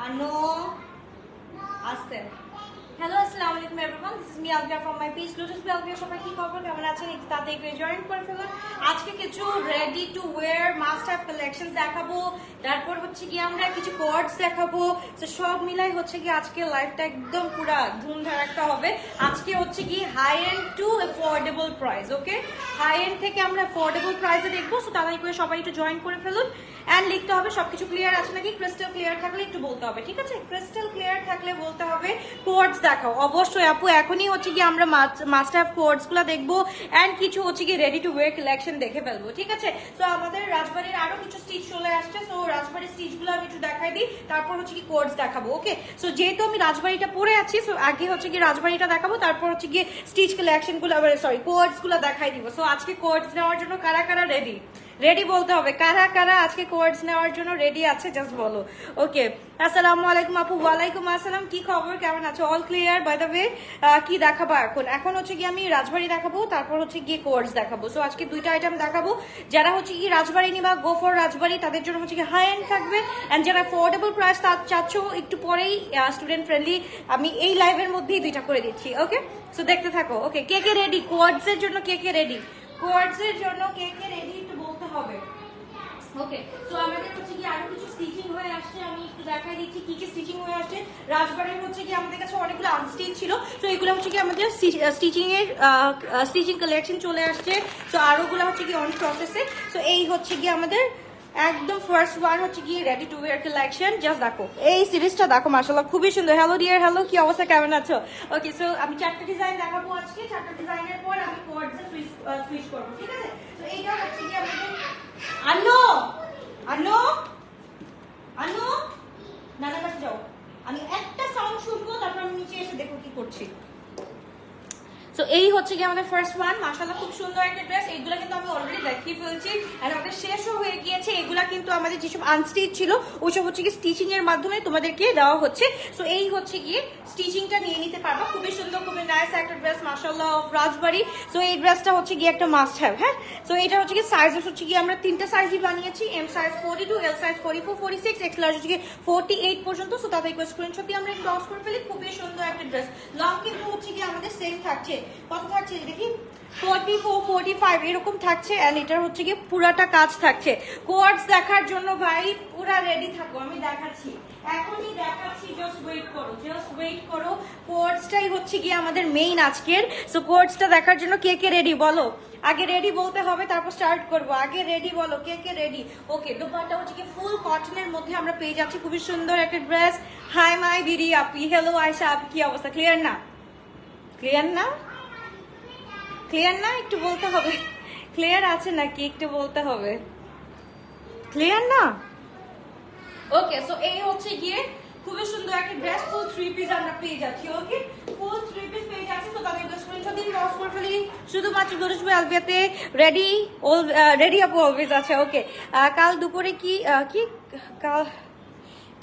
Ano. Aste. Hello, assalamu alaikum everyone. This is me Alvia from my page Lotus Alvia সবাই কি খবর কেমন আছেন একটু তাড়াতাড়ি জয়েন করে ফেলুন আজকে কিছু ready to wire must have collections দেখাবো তারপর হচ্ছে কি আমরা কিছু কোডস দেখাবো তো সব মিলাই হচ্ছে কি আজকে লাইফটা একদম পুরো ধুমধারাক্কা হবে আজকে হচ্ছে কি high end to affordable price okay high end থেকে আমরা অ্যাফোর্ডেবল প্রাইসে দেখবো সো তাড়াতাড়ি করে সবাই একটু জয়েন করে ফেলুন এন্ড লিখতে হবে সবকিছু ক্লিয়ার আছে নাকি ক্রিস্টাল ক্লিয়ার থাকলে একটু বলতে হবে ঠিক আছে ক্রিস্টাল ক্লিয়ার থাকলে বলতে হবে কোডস দেখাও অবশ্যই আপু এখনই হচ্ছে কি আমরা মাস্ট হ্যাভ কোডস গুলো দেখবো এন্ড কিছু হচ্ছে কি রেডি টু ওয়্যার কালেকশন দেখে ফেলবো ঠিক আছে তো আমাদের রাজবাড়ির আরো কিছু স্টিচ চলে আসছে সো রাজবাড়ির স্টিচ গুলো আমি একটু দেখাই দিই তারপর হচ্ছে কি কোডস দেখাবো ওকে সো যেহেতু আমি রাজবাড়িটা পরে আছি সো আগে হচ্ছে কি রাজবাড়িটা দেখাবো তারপর হচ্ছে কি স্টিচ কালেকশন গুলো সরি কোডস গুলো দেখাই দিব সো আজকে কোডস নেওয়ার জন্য কারা কারা রেডি রেডি বলতে হবে কারা কারা আজকে কোডস নেওয়ার জন্য রেডি আছে জাস্ট বলো ওকে আসসালামু আলাইকুম আপু ওয়ালাইকুম আসসালাম কি খবর কেমন আছো all clear by the way কি দেখাবো এখন হচ্ছে কি আমি রাজবাড়ি দেখাবো তারপর হচ্ছে গিয়ে কোডস দেখাবো সো আজকে দুইটা আইটেম দেখাবো যারা হচ্ছে কি রাজবাড়ি নিবা গো ফর রাজবাড়ি তাদের জন্য হচ্ছে কি হাই এন্ড থাকবে এন্ড যারা অ্যাফোর্ডেবল প্রাইস চাচ্ছ একটু পরেই স্টুডেন্ট ফ্রেন্ডলি আমি এই লাইভের মধ্যেই দুইটা করে দিচ্ছি ওকে সো দেখতে থাকো ওকে কে কে রেডি কোডস এর জন্য কে কে রেডি কোডস এর জন্য কে কে রেডি একটু বলতে হবে ওকে সো আমাদের হচ্ছে কি আরো কিছু স্টিচিং হয়ে আসছে আমি একটু দেখাই দিচ্ছি কি কি স্টিচিং হয়ে আসছে রাজবাড়ির হচ্ছে কি আমাদের কাছে অনেকগুলো আনস্টিচ ছিল তো এগুলো হচ্ছে কি আমাদের স্টিচিং এর স্টিচিং কালেকশন চলে আসছে তো আরোগুলো হচ্ছে কি অন প্রসেসে সো এই হচ্ছে কি আমাদের একদম ফার্স্ট ওয়ান হচ্ছে কি ready to wire collection just দেখো এই সিরিজটা দেখো মাশাআল্লাহ খুবই সুন্দর হ্যালো ডিয়ার হ্যালো কি অবস্থা কেমন আছো ওকে সো আমি চারটা ডিজাইন দেখাবো আজকে চারটা ডিজাইনের পর আমি কোডসে সুইচ করব ঠিক আছে তো এইটা হচ্ছে কি আমাদের আনো আনো আনো নানা কাছে যাও আমি একটা সাউন্ড শুনবো তারপর আমি নিচে এসে দেখো কি করছি সো এই হচ্ছে কি আমাদের ফার্স্ট ওয়ান মাশাআল্লাহ খুব সুন্দর একটা ড্রেস এইগুলো কিন্তু আমি অলরেডি দেখিয়ে ফেলছি আর আমাদের শেষও হয়ে গিয়েছে এগুলা কিন্তু আমাদের যেসব আনস্টিচ ছিল ওইসব হচ্ছে কি স্টিচিং এর মাধ্যমে তোমাদেরকে দেওয়া হচ্ছে সো এই হচ্ছে গিয়ে স্টিচিংটা নিয়ে নিতে পারবা খুবই সুন্দর খুবই নাইস একটা ড্রেস মাশাআল্লাহ অফ রাজবাড়ি সো এই ড্রেসটা হচ্ছে গিয়ে একটা মাস্ট হ্যাভ হ্যাঁ সো এটা হচ্ছে কি সাইজ হচ্ছে কি আমরা তিনটা সাইজই বানিয়েছি M size 42 L size 44 46 X large হচ্ছে কি 48 পর্যন্ত সো তাদের স্ক্রিনশট দিয়ে আমরা ক্রস করে ফেলি খুবই সুন্দর একটা ড্রেস লং কিন্তু হচ্ছে কি আমাদের সেম থাকছে কত থাকছে দেখি 44 45 এরকম থাকছে এন্ড এটার হচ্ছে কি পুরাটা কাজ থাকছে কোডস দেখার জন্য ভাই পুরা রেডি থাকো আমি দেখাচ্ছি এখনই দেখাচ্ছি জাস্ট ওয়েট করো কোডসটাই হচ্ছে কি আমাদের মেইন আজকের সো কোডসটা দেখার জন্য কে কে রেডি বলো আগে রেডি বলতে হবে তারপর স্টার্ট করব আগে রেডি বলো কে কে রেডি ওকে দোপাট্টা হচ্ছে কি ফুল কটনের মধ্যে আমরা পেয়ে যাচ্ছি খুবই সুন্দর একটা dress hi my BD Api hello Ayesha আপি কি অবস্থা ক্লিয়ার না ক্লিয়ার না একটু বলতে হবে ক্লিয়ার আছে নাকি একটু বলতে হবে ক্লিয়ার না ওকে সো এই হচ্ছে গিয়ে খুবই সুন্দর একটা ড্রেস ফুল থ্রি পিস আমরা পেয়ে যাচ্ছি ওকে ফুল থ্রি পিস পেয়ে যাচ্ছি তো তাদের স্ক্রিনশট দিন ক্রস করে ফেলি শুধুমাত্র লোটাস আলবিয়াতে রেডি আপু অলওয়েজ আছে ওকে কাল দুপুরে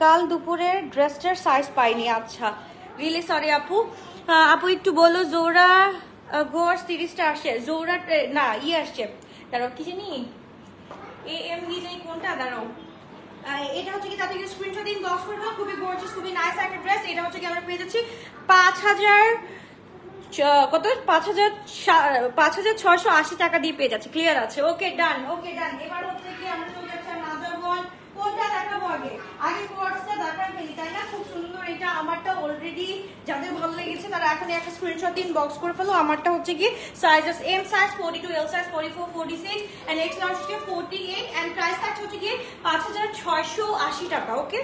কাল দুপুরের ড্রেসটার সাইজ পাইনি আচ্ছা রিয়েলি সরি আপু আপু একটু বলো জোড়া গোর্স 30টা আসছে জোড়া না আসছে দাঁড়াও কি জানি এম জানি কোনটা দাঁড়াও এটা হচ্ছে কি তাতে স্ক্রিনশট দিন বক্স করে দাও খুবই গর্জিয়াস খুবই নাইস একটা ড্রেস এটা হচ্ছে কি আমরা পেয়ে যাচ্ছি 5680 টাকা দিয়ে পেয়ে যাচ্ছে ক্লিয়ার আছে ওকে ডান এবার হচ্ছে কি আমরা চলে যাচ্ছি আনাদার ওয়ান কোনটা দেখাবো আগে কোডসটা দেখার ফেলি তাই না খুব সুন্দর এটা আমারটা অলরেডি যাদের ভালো লেগেছে তারা এখন একটা স্ক্রিনশট দিন বক্স করে ফেলো আমারটা হচ্ছে কি sizes M size 42 L size 44 46 and X large হচ্ছে 48 এন্ড প্রাইস থাকছে হচ্ছে কি 5680 টাকা ওকে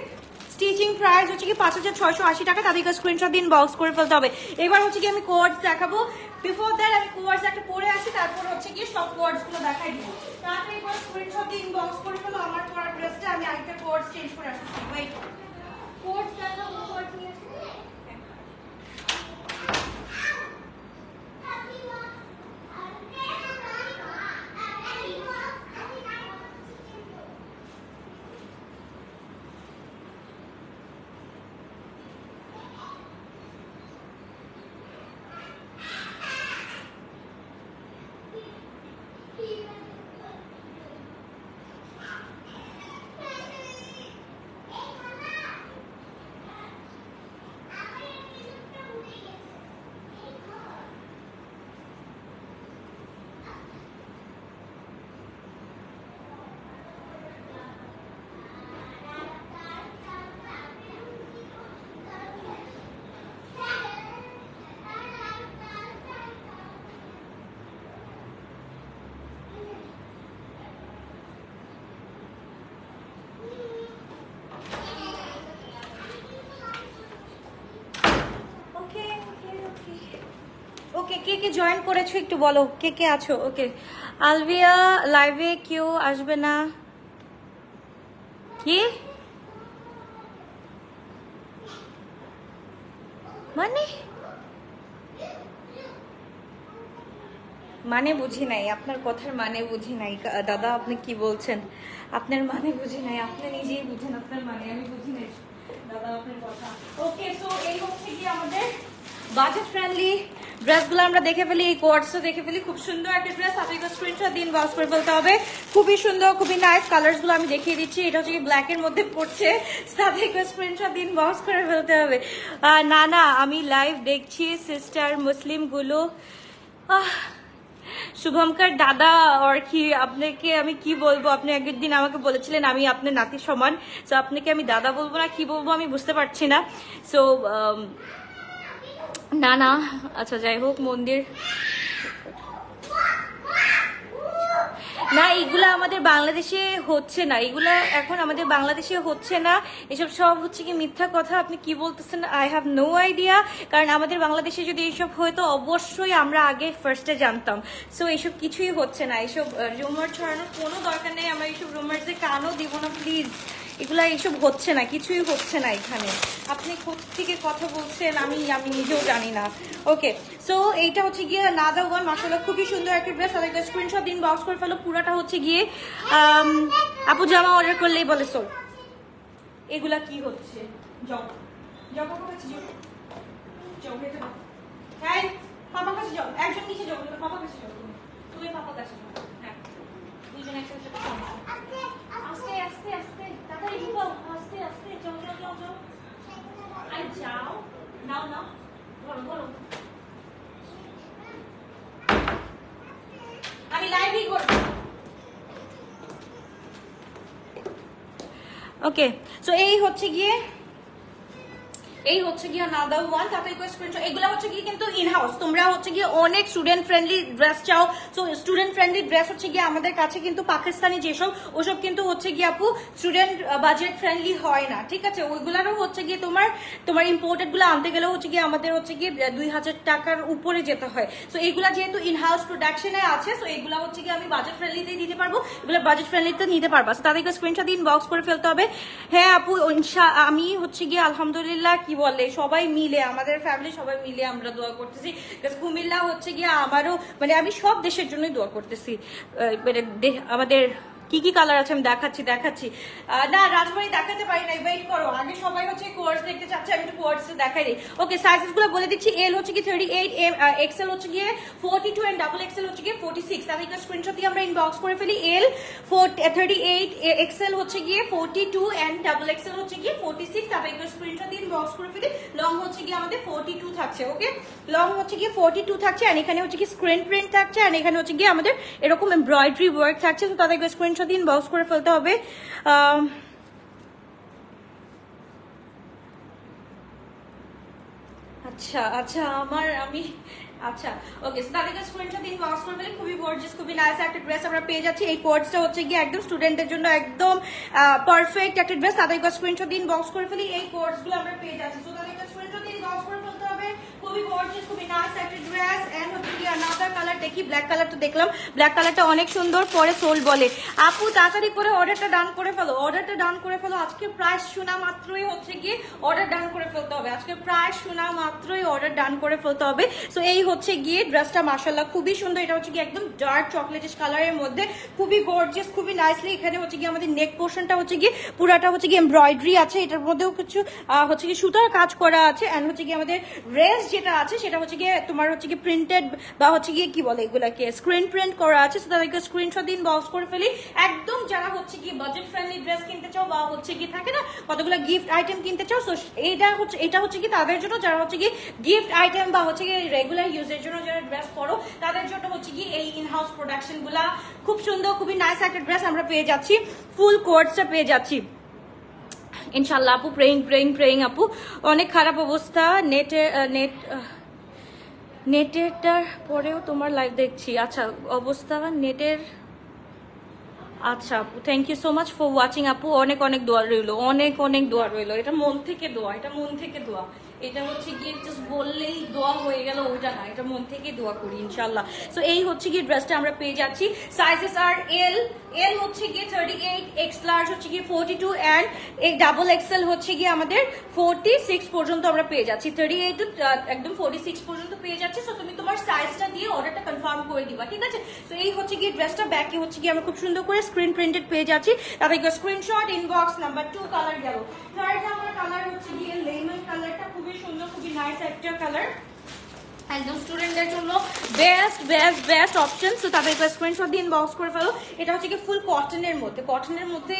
স্টিচিং প্রাইস হচ্ছে কি 5680 টাকা তাদেরকে স্ক্রিনশট দিন বক্স করে ফেলতে হবে এবার হচ্ছে কি আমি কোডস দেখাবো বিফোর দ্যাট আমি কোডস একটা পরে আসি তারপর হচ্ছে কি সব কোডস গুলো দেখাই দিব তারপরে একবার স্ক্রিনশট দিন বক্স করে ফেলো আমার পরা ড্রেসটা আমি আরেকটা কোডস চেঞ্জ করে আসছি ওয়েট কোডস দেখাবো কোডস নিয়ে আসি কে কে জয়েন করেছো একটু বলো, কে কে আছো? ওকে, আলভিয়া লাইভে কেউ আসবে না কি মানে? মানে বুঝি নাই আপনার কথার, মানে বুঝি নাই দাদা, আপনি কি বলছেন? আপনার মানে বুঝি নাই, আপনি নিজেই বুঝেন আপনার মানে, আমি বুঝি নাই দাদা আপনার কথা। ওকে, সো এই হচ্ছে কি আমাদের বাজেট ফ্রেন্ডলি ড্রেসগুলো আমরা দেখে ফেলি, এই কোয়ার্টসও দেখে ফেলি। খুব সুন্দর একটা ড্রেস, আপনাকে স্ক্রিনশট দিন, বক্স করে ফেলতে হবে। খুবই সুন্দর, খুবই নাইস। কালার্স গুলো আমি দেখিয়ে দিচ্ছি, এটা হচ্ছে ব্ল্যাক এর মধ্যে পড়ছে, সাথে স্ক্রিনশট দিন, বক্স করে ফেলতে হবে। না না, আমি লাইভ দেখছি সিস্টার, মুসলিম গুলো শুভমকার দাদা। আর কি আপনাকে আমি কি বলবো, আপনি একদিন আমাকে বলেছিলেন আমি আপনার নাতির সমান, তো আপনাকে আমি দাদা বলবো না কি বলবো আমি বুঝতে পারছি না। সো না না, আচ্ছা যাই হোক, মন্দির না, এইগুলা আমাদের বাংলাদেশে হচ্ছে না, এগুলা এখন আমাদের বাংলাদেশে হচ্ছে না, এসব সব হচ্ছে কি মিথ্যা কথা। আপনি কি বলতেছেন? আই হ্যাভ নো আইডিয়া, কারণ আমাদের বাংলাদেশে যদি এইসব হয়তো অবশ্যই আমরা আগে ফার্স্টে জানতাম। সো এইসব কিছুই হচ্ছে না, এইসব রুমার ছড়ানোর কোনো দরকার নেই, আমরা এইসব রুমার যে কানও দিব না প্লিজ, এগুলা এইসব হচ্ছে না, কিছুই হচ্ছে না এখানে। আপনি থেকে কথা বলছেন আমি নিজেও জানি না। ওকে, সো এইটা হচ্ছে গিয়ে নাদা ওয়ান, মাশাআল্লাহ খুবই সুন্দর একটা ড্রেস। আর একটা স্ক্রিনশট দিন, বক্স করে ফেলো। পুরাটা হচ্ছে গিয়ে আপু জামা অর্ডার করলেই বলে সোল। এগুলা কি হচ্ছে? যাও যাও, পাপা কাছে যাও, যাও হেঁটে যাও, হ্যাঁ পাপা কাছে যাও, একজন নিচে যাও, পাপা কাছে যাও, তুমি পাপা কাছে যাও, হ্যাঁ দুইজন একসাথে। আস্তে আস্তে আস্তে, তাড়াতাড়ি ঢুকো, আস্তে আস্তে, যাও যাও যাও যাও, আই যাও, নাও নাও, বলো বলো। আমি লাইভই করব। ওকে, সো এই হচ্ছে গিয়ে নাদা ওয়ান, তারপরে স্ক্রিনশট। এগুলো হচ্ছে গিয়ে কিন্তু ইন হাউস, তোমরা হচ্ছে গিয়ে অনেক স্টুডেন্ট ফ্রেন্ডলি ড্রেস চাও। সো স্টুডেন্ট ফ্রেন্ডলি ড্রেস হচ্ছে গিয়ে আমাদের কাছে কিন্তু পাকিস্তানি যেসব, ওসব কিন্তু হচ্ছে গিয়ে আপু স্টুডেন্ট বাজেট ফ্রেন্ডলি হয় না, ঠিক আছে? ওইগুলারও হচ্ছে গিয়ে তোমার ইম্পোর্টেড গুলো আনতে গেলেও হচ্ছে গিয়ে আমাদের হচ্ছে গিয়ে 2000 টাকার উপরে যেতে হয়। সো এগুলা যেহেতু ইন হাউস প্রোডাকশনে আছে, সো এগুলা হচ্ছে গিয়ে আমি বাজেট ফ্রেন্ডলিতে দিতে পারবো, এগুলো বাজেট ফ্রেন্ডলিতে নিতে পারবা। সো তাদেরকে স্ক্রিনশট দিন, বক্স করে ফেলতে হবে। হ্যাঁ আপু, আমি হচ্ছে গিয়ে আলহামদুলিল্লাহ কি বলে সবাই মিলে, আমাদের ফ্যামিলি সবাই মিলে আমরা দোয়া করতেছি। কুমিল্লা হচ্ছে গিয়ে আমারও, মানে আমি সব দেশের জন্যই দোয়া করতেছি। মানে আমাদের কি কি কালার আছে আমি দেখাচ্ছি। না রাজবাড়ি দেখাতে পারি নাই, ওয়েট করো, আগে সবাই হচ্ছে কোয়ার্স দেখতে চাচ্ছে, আমি একটু কোয়ার্স দেখাই দিই। ওকে, সাইজেস গুলো বলে দিচ্ছি। এল হচ্ছে কি 38, এক্সেল হচ্ছে গিয়ে 42 এন্ড ডাবল এক্সেল হচ্ছে গিয়ে 46। তাদেরকে স্ক্রিনশট দিয়ে আমরা ইনবক্স করে ফেলি। এল 38, এক্সেল হচ্ছে গিয়ে 42 এন্ড ডাবল এক্সেল হচ্ছে গিয়ে 46। তাদেরকে স্ক্রিনশট দিয়ে ইনবক্স করে ফেলি। লং হচ্ছে গিয়ে আমাদের 42 থাকছে। ওকে, লং হচ্ছে গিয়ে 42 থাকছে, আর এখানে হচ্ছে কি স্ক্রিন প্রিন্ট থাকছে, আর এখানে হচ্ছে গিয়ে আমাদের এরকম এমব্রয়ডারি ওয়ার্ক থাকছে। তো তাদেরকে স্ক্রিনশট দিন, বক্স করে ফেলতে হবে। আচ্ছা আচ্ছা, আচ্ছা ওকে, তাদেরকে স্ক্রিনশট দিন, বক্স করে ফেলে। খুবই গর্জিয়াস, খুবই নাইস একটা ড্রেস আমরা পেয়ে যাচ্ছি। এই কোর্সটা হচ্ছে গিয়ে একদম স্টুডেন্টদের জন্য একদম পারফেক্ট একটা ড্রেস। তাদেরকে স্ক্রিনশট দিন, বক্স করে ফেলি। এই কোর্সগুলো আমরা পেয়ে যাচ্ছি, তো তাদেরকে স্ক্রিনশট দিন, বক্স করে ফেলতে হবে। খুবই গর্জিয়াস, খুবই নাইস একটা ড্রেস। এন্ড হচ্ছে কি আনাদার কালার দেখি, ব্ল্যাক কালার তো দেখলাম, ব্ল্যাক কালারটা অনেক সুন্দর। পরে সোল বলে আপু তাড়াতাড়ি করে অর্ডারটা ডান করে ফেলো, অর্ডারটা ডান করে ফেলো। আজকে প্রাইস শোনা মাত্রই হচ্ছে কি অর্ডার ডান করে ফেলতে হবে, আজকে প্রাইস শোনা মাত্রই অর্ডার ডান করে ফেলতে হবে। সো এই হচ্ছে গিয়ে ড্রেসটা, মাশাআল্লাহ খুবই সুন্দর। এটা হচ্ছে কি একদম ডার্ক চকলেটিশ কালারের মধ্যে, খুবই গর্জিয়াস, খুবই নাইসলি। এখানে হচ্ছে কি আমাদের নেক পোর্শনটা হচ্ছে কি পুরাটা হচ্ছে কি এমব্রয়ডারি আছে, এটার মধ্যেও কিছু হচ্ছে কি সুতার কাজ করা আছে। এন্ড হচ্ছে কি আমাদের রেস যেটা আছে সেটা হচ্ছে গিয়ে তোমার হচ্ছে কি প্রিন্টেড বা হচ্ছে গিয়ে কি বলে এগুলাকে স্ক্রিন প্রিন্ট করা আছে। সো তাদেরকে স্ক্রিনশট দিন, বক্স করে ফেলি। একদম যারা হচ্ছে কি বাজেট ফ্রেন্ডলি ড্রেস কিনতে চাও বা হচ্ছে কি থাকে না কতগুলো গিফট আইটেম কিনতে চাও, সো এটা হচ্ছে কি তাদের জন্য, যারা হচ্ছে কি গিফট আইটেম বা হচ্ছে কি রেগুলার ইউজের জন্য যারা ড্রেস পরো তাদের জন্য হচ্ছে কি এই ইন হাউস প্রোডাকশন গুলা খুব সুন্দর, খুবই নাইস একটা ড্রেস আমরা পেয়ে যাচ্ছি। ফুল কোর্সটা পেয়ে যাচ্ছি ইনশাল্লাহ আপু। প্রেইং আপু, অনেক খারাপ অবস্থা নেটেরটার পরেও তোমার লাইভ দেখছি। আচ্ছা অবস্থা নেটের, আচ্ছা আপু thank you so much for watching আপু। অনেক দোয়া রইলো, অনেক দোয়া রইলো। এটা মন থেকে দোয়া, এটা হচ্ছে গিয়ে জাস্ট বললেই দোয়া হয়ে গেল ওইটা না, এটা মন থেকে দোয়া করি ইনশাল্লাহ। সো এই হচ্ছে গিয়ে ড্রেসটা আমরা পেয়ে যাচ্ছি। সাইজেস আর এল হচ্ছে গিয়ে 38, এক্স লার্জ হচ্ছে গিয়ে 42 অ্যান্ড ডাবল এক্সেল হচ্ছে গিয়ে আমাদের 46 পর্যন্ত আমরা পেয়ে যাচ্ছি। 38 টু একদম 46 পর্যন্ত পেয়ে যাচ্ছি। সো তুমি তোমার সাইজটা দিয়ে অর্ডারটা কনফার্ম করে দিবা, ঠিক আছে? তো এই হচ্ছে গিয়ে ড্রেসটা, ব্যাকে হচ্ছে গিয়ে আমরা খুব সুন্দর করে স্ক্রিন প্রিন্টেড পেয়ে যাচ্ছি। তারপরে স্ক্রিনশট ইনবক্স নাম্বার 2 কালার গেল। থার্ড নাম্বার কালার হচ্ছে গিয়ে লেমন কালারটা, খুবই সুন্দর, খুবই নাইস একটা কালার, একদম স্টুডেন্টদের জন্য বেস্ট বেস্ট বেস্ট অপশন। তো তাদের স্ক্রিনশট দিয়ে ইনবক্স করে ফেলো। এটা হচ্ছে কি ফুল কটনের মধ্যে, কটনের মধ্যে